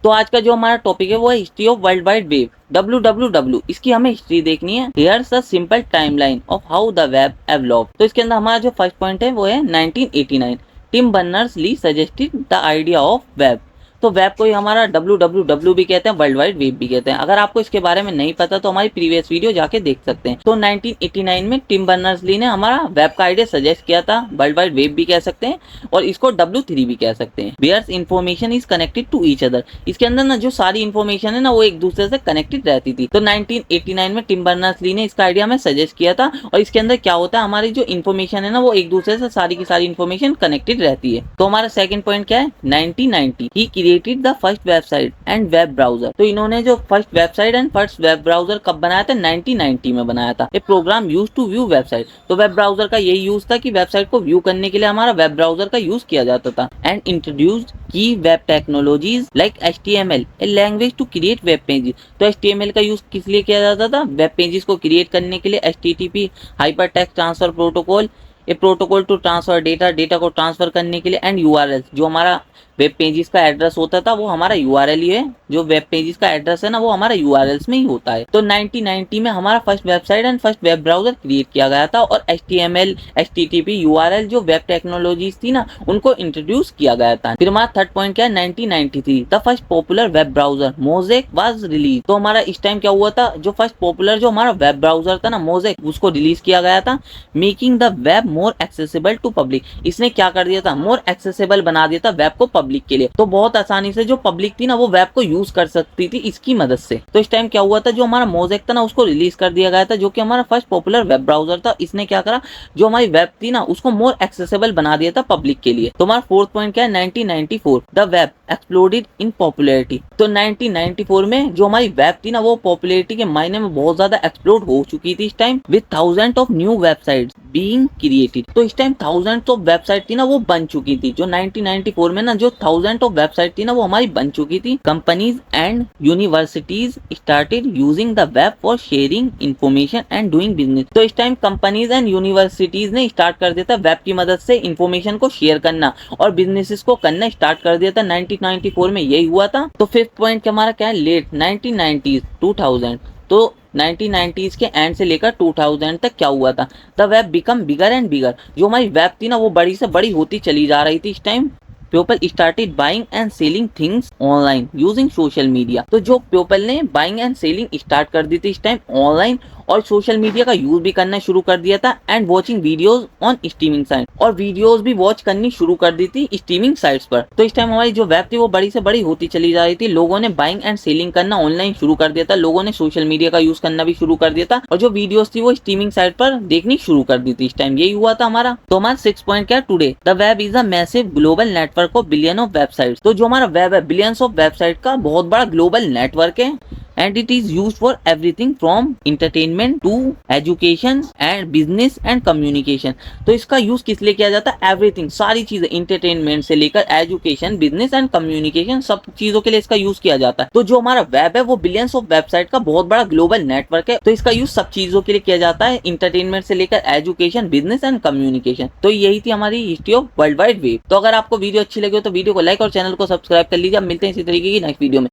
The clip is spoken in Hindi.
तो आज का जो हमारा टॉपिक है वो है history of world wide web WWW। इसकी हमें हिस्ट्री देखनी है। Here's a simple timeline of how the web evolved. तो इसके अंदर हमारा जो फर्स्ट पॉइंट है वो है 1989 Tim Berners Lee suggested the idea of web. तो वेब को ही हमारा WWW भी कहते हैं, वर्ल्ड वाइड वेब भी कहते हैं। अगर आपको इसके बारे में नहीं पता तो हमारी प्रीवियस वीडियो जाके देख सकते हैं। तो 1989 में टिम बर्नर्स ली ने हमारा वेब का आइडिया सजेस्ट किया था, वर्ल्ड वाइड वेब भी कह सकते हैं और इसको W3 भी कह सकते हैं। Where's information is connected to each other. इसके अंदर ना जो सारी इन्फॉर्मेशन है ना वो एक दूसरे से कनेक्टेड रहती थी। तो 1989 में टिम बर्नर्स ली ने इसका आइडिया हमें सजेस्ट किया था और इसके अंदर क्या होता है, हमारी जो इन्फॉर्मेशन है ना वो एक दूसरे से सारी की सारी इन्फॉर्मेशन कनेक्टेड रहती है। तो हमारा सेकंड पॉइंट क्या है, 1990 he created the first website and web browser. तो इन्होंने जो first website and first web browser कब बनाया था, 1990 में बनाया था। A program use to view website. तो वेब ब्राउजर का यही यूज था कि वेबसाइट को व्यू करने के लिए हमारा वेब ब्राउजर का यूज किया जाता था। एंड इंट्रोड्यूस्ड की web technologies like HTML, a language to create web pages. तो HTML का यूज किस लिए किया जाता था, वेब पेजेस को क्रिएट करने के लिए। HTTP hyper text transfer protocol, a protocol to transfer data, data को ट्रांसफर करने के लिए। एंड URL, जो हमारा वेब पेजेस का एड्रेस होता था वो हमारा URL ही है। जो वेब पेजेस का एड्रेस है ना वो हमारा URLs में ही होता है। तो 1990 में हमारा first website and first web browser create किया गया था और HTML, HTTP, URL जो वेब टेक्नोलॉजीज थी ना उनको इंट्रोड्यूस किया गया था। फिर हमारा थर्ड पॉइंट क्या है, 1993 the first popular web browser mosaic was release. तो हमारा इस टाइम क्या हुआ था, जो फर्स्ट पॉपुलर जो हमारा वेब ब्राउजर था ना मोज़ेक, उसको रिलीज किया गया था। Making the web more accessible to public. इसने क्या कर दिया था, मोर एक्सेसिबल बना दिया था वेब को पब्लिक के लिए। तो बहुत आसानी से जो पब्लिक थी ना वो वेब को यूज कर सकती थी इसकी मदद से। तो इस टाइम क्या हुआ था, जो हमारा मोज़ेक था ना उसको रिलीज कर दिया गया था, जो कि हमारा फर्स्ट पॉपुलर वेब ब्राउजर था। इसने क्या करा, जो हमारी वेब थी ना उसको मोर एक्सेसिबल बना दिया था पब्लिक के लिए। तो हमारा फोर्थ पॉइंट क्या है, 1994 the web exploded in popularity. तो 1994 में जो हमारी वेब थी ना वो पॉपुलैरिटी के मायने में बहुत ज्यादा एक्सप्लोड हो चुकी थी इस time, with thousand of new websites being created. तो इस टाइम थाउजेंड ऑफ वेबसाइट थी ना वो बन चुकी थी। जो 1994 में ना जो थाउजेंड ऑफ वेबसाइट थी ना वो हमारी बन चुकी थी। Companies and universities started using the web for sharing information and doing business. तो इस टाइम कंपनीज एंड यूनिवर्सिटीज ने स्टार्ट कर दिया था वेब की मदद से इंफॉर्मेशन को शेयर करना और बिजनेसेस को करना स्टार्ट कर दिया था। 1994 में यही हुआ था। तो फिफ्थ पॉइंट हमारा क्या है, लेट 1990s 2000। तो 1990s के एंड से लेकर 2000 तक क्या हुआ था, the web become bigger and bigger. जो हमारी वेब थी ना वो बड़ी से बड़ी होती चली जा रही थी इस time. People started buying and selling things online using social media. तो जो पीपल ने बाइंग एंड सेलिंग स्टार्ट कर दी थी इस टाइम ऑनलाइन और सोशल मीडिया का यूज भी करना शुरू कर दिया था। And watching videos on streaming site, और वीडियोस भी वॉच करनी शुरू कर दी थी स्ट्रीमिंग साइट्स पर। तो इस टाइम हमारी जो वेब थी वो बड़ी से बड़ी होती चली जा रही थी। लोगों ने बाइंग एंड सेलिंग करना ऑनलाइन शुरू कर दिया था, लोगों ने सोशल मीडिया का यूज करना भी शुरू कर दिया था और जो वीडियोस थी वो स्ट्रीमिंग साइट पर देखनी शुरू कर दी थी इस टाइम। यही हुआ था हमारा। तो हमारा 6 पॉइंट क्या, today the web is a massive global network of billion of websites. तो जो हमारा वेब है बिलियंस ऑफ वेबसाइट का बहुत बड़ा ग्लोबल नेटवर्क है। And it is used for everything from entertainment to education and business and communication. तो इसका यूज किस लिए किया जाता है, एवरीथिंग, सारी चीजें, एंटरटेनमेंट से लेकर एजुकेशन, बिजनेस एंड कम्युनिकेशन, सब चीजों के लिए इसका यूज किया जाता है। तो जो हमारा वेब है वो बिलियंस ऑफ वेबसाइट का बहुत बड़ा ग्लोबल नेटवर्क है। तो इसका यूज सब चीजों के लिए किया जाता है, एंटरटेनमेंट से लेकर एजुकेशन, बिजनेस एंड कम्युनिकेशन। तो यही थी हमारी history of world wide web. तो अगर आपको वीडियो अच्छी लगी हो तो वीडियो को लाइक और चैनल को सब्सक्राइब कर लीजिए। मिलते हैं इसी तरीके की नेक्स्ट वीडियो में।